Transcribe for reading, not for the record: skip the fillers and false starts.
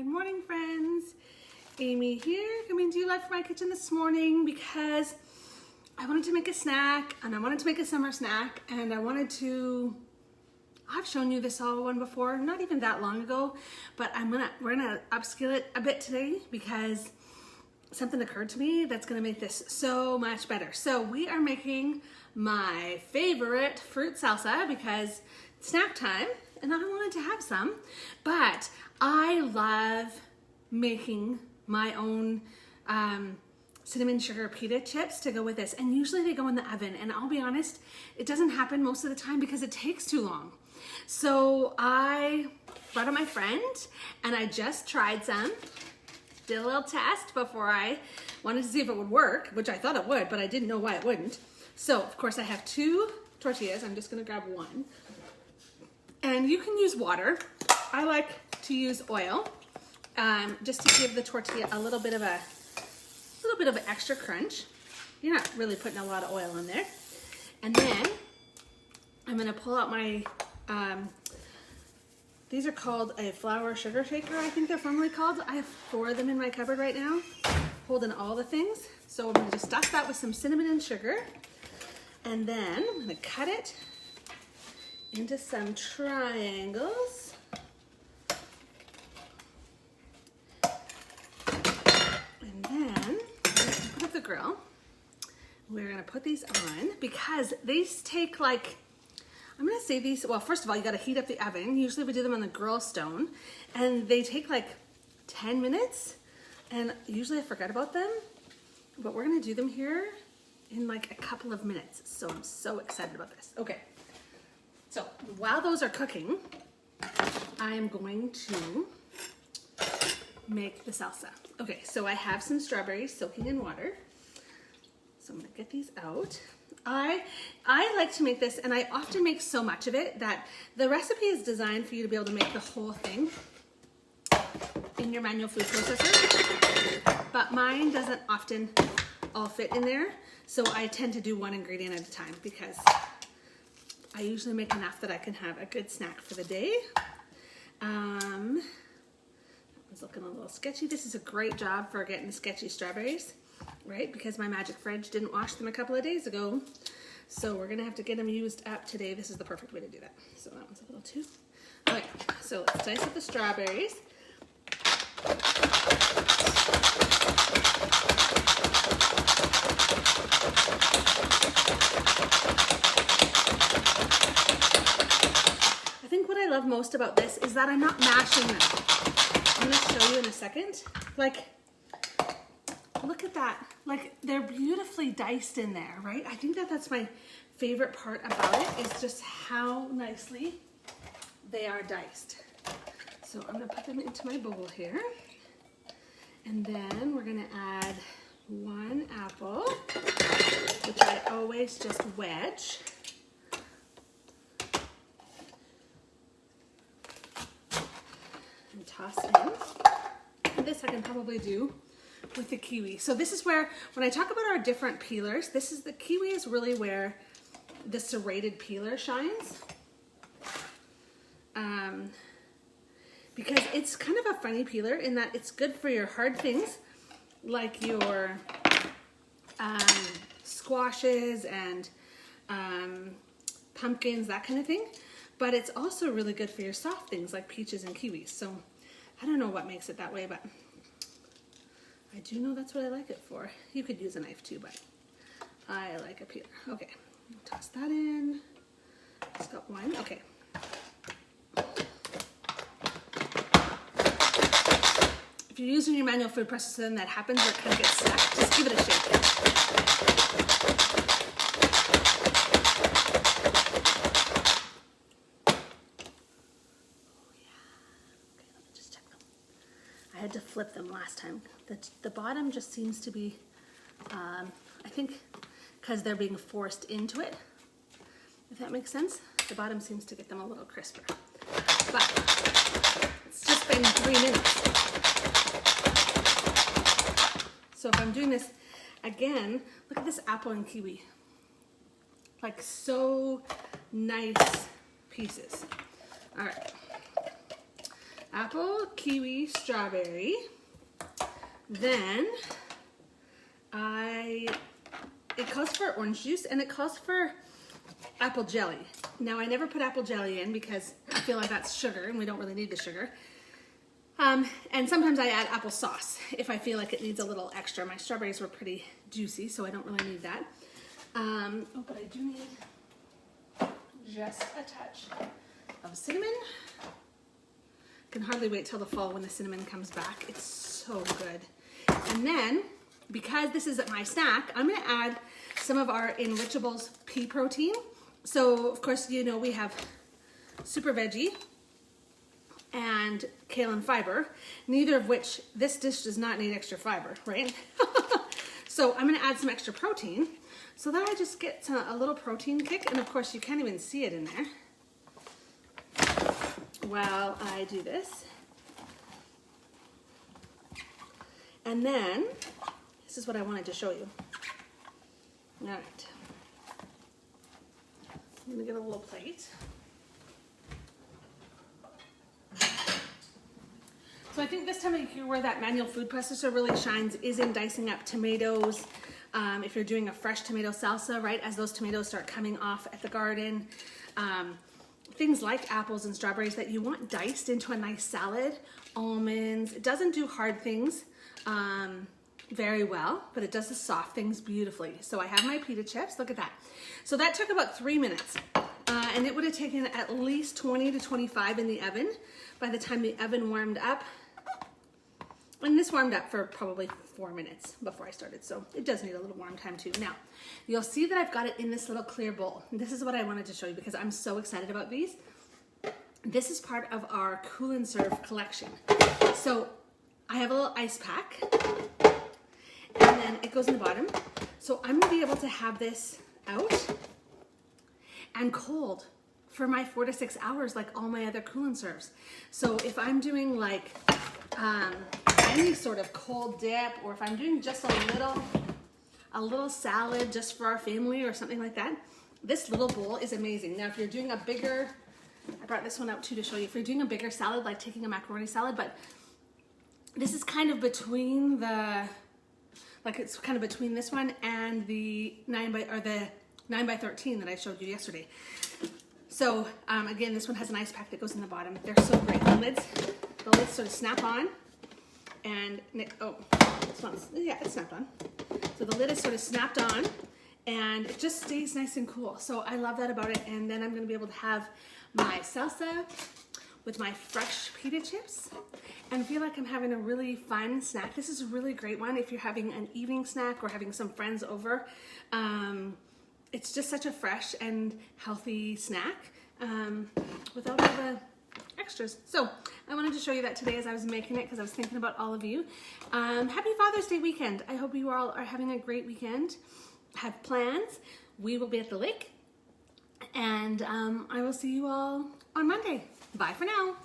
Good morning, friends. Amy here, coming to you live from my kitchen this morning because I wanted to make a snack, and I wanted to make a summer snack, and I've shown you this all one before, not even that long ago, but we're gonna upscale it a bit today because something occurred to me that's gonna make this so much better. So we are making my favorite fruit salsa because it's snack time and I wanted to have some, but I love making my own cinnamon sugar pita chips to go with this, and usually they go in the oven, and I'll be honest, it doesn't happen most of the time because it takes too long. So I brought out my friend and I just tried some, did a little test before I wanted to see if it would work, which I thought it would, but I didn't know why it wouldn't. So of course I have 2 tortillas. I'm just gonna grab one. And you can use water. I like to use oil, just to give the tortilla a little bit of an extra crunch. You're not really putting a lot of oil in there. And then I'm gonna pull out my, these are called a flour sugar shaker, I think they're formally called. I have 4 of them in my cupboard right now, holding all the things. So I'm gonna just dust that with some cinnamon and sugar. And then I'm gonna cut it into some triangles. And then put up the grill. We're gonna put these on because these take like, I'm gonna say these, well, first of all, you gotta heat up the oven. Usually we do them on the grill stone, and they take like 10 minutes, and usually I forget about them, but we're gonna do them here in like a couple of minutes. So I'm so excited about this. Okay, so while those are cooking, I am going to make the salsa. Okay, so I have some strawberries soaking in water. So I'm gonna get these out. I like to make this, and I often make so much of it that the recipe is designed for you to be able to make the whole thing in your manual food processor, but mine doesn't often all fit in there. So I tend to do one ingredient at a time because I usually make enough that I can have a good snack for the day. That one's looking a little sketchy. This is a great job for getting the sketchy strawberries, right? Because my magic fridge didn't wash them a couple of days ago. So we're gonna have to get them used up today. This is the perfect way to do that. So that one's a little too. Okay, so let's dice up the strawberries. I think what I love most about this is that I'm not mashing them. I'm gonna show you in a second. Like, look at that. Like, they're beautifully diced in there, right? I think that that's my favorite part about it, is just how nicely they are diced. So I'm gonna put them into my bowl here. And then we're gonna add 1 apple, which I always just wedge. And toss in. And this I can probably do with the kiwi. So this is where, when I talk about our different peelers, the kiwi is really where the serrated peeler shines. Because it's kind of a funny peeler in that it's good for your hard things, like your squashes and pumpkins, that kind of thing. But it's also really good for your soft things like peaches and kiwis. So I don't know what makes it that way, but I do know that's what I like it for. You could use a knife too, but I like a peeler. Okay, toss that in. Just got 1, okay. If you're using your manual food processor and that happens or it kind of gets stuck, just give it a shake. Oh yeah, okay, let me just check them. I had to flip them last time. The bottom just seems to be, I think because they're being forced into it, if that makes sense. The bottom seems to get them a little crisper. But it's just been 3 minutes. So if I'm doing this again, look at this apple and kiwi. Like, so nice pieces. All right. apple, kiwi, strawberry. Then it calls for orange juice and it calls for apple jelly. Now I never put apple jelly in because I feel like that's sugar and we don't really need the sugar. And sometimes I add apple sauce if I feel like it needs a little extra. My strawberries were pretty juicy, so I don't really need that. Oh, but I do need just a touch of cinnamon. Can hardly wait till the fall when the cinnamon comes back. It's so good. And then, because this is my snack, I'm gonna add some of our Enrichables pea protein. So, of course, you know we have super veggie and kale and fiber, neither of which, this dish does not need extra fiber, right? So I'm gonna add some extra protein so that I just get a little protein kick, and of course you can't even see it in there while I do this. And then, this is what I wanted to show you. All right, I'm gonna get a little plate. So I think this time of year where that manual food processor really shines is in dicing up tomatoes. If you're doing a fresh tomato salsa, right, as those tomatoes start coming off at the garden. Things like apples and strawberries that you want diced into a nice salad. Almonds, it doesn't do hard things very well, but it does the soft things beautifully. So I have my pita chips, look at that. So that took about 3 minutes. And it would have taken at least 20 to 25 in the oven by the time the oven warmed up. And this warmed up for probably 4 minutes before I started, so it does need a little warm time too. Now, you'll see that I've got it in this little clear bowl. This is what I wanted to show you because I'm so excited about these. This is part of our Cool and Serve collection. So I have a little ice pack, and then it goes in the bottom. So I'm gonna be able to have this out and cold for my 4 to 6 hours like all my other Cool and Serves. So if I'm doing like any sort of cold dip, or if I'm doing just a little salad just for our family or something like that, this little bowl is amazing. Now if you're doing a bigger, I brought this one out too to show you, if you're doing a bigger salad, like taking a macaroni salad, but this is kind of between it's kind of between this one and the 9 by 13 that I showed you yesterday. So again, this one has an ice pack that goes in the bottom. They're so great. The lids sort of snap on, and it's snapped on. So the lid is sort of snapped on, and it just stays nice and cool. So I love that about it. And then I'm going to be able to have my salsa with my fresh pita chips and feel like I'm having a really fun snack. This is a really great one if you're having an evening snack or having some friends over. It's just such a fresh and healthy snack without all the extras. So I wanted to show you that today as I was making it because I was thinking about all of you. Happy Father's Day weekend. I hope you all are having a great weekend. Have plans. We will be at the lake, and I will see you all on Monday. Bye for now.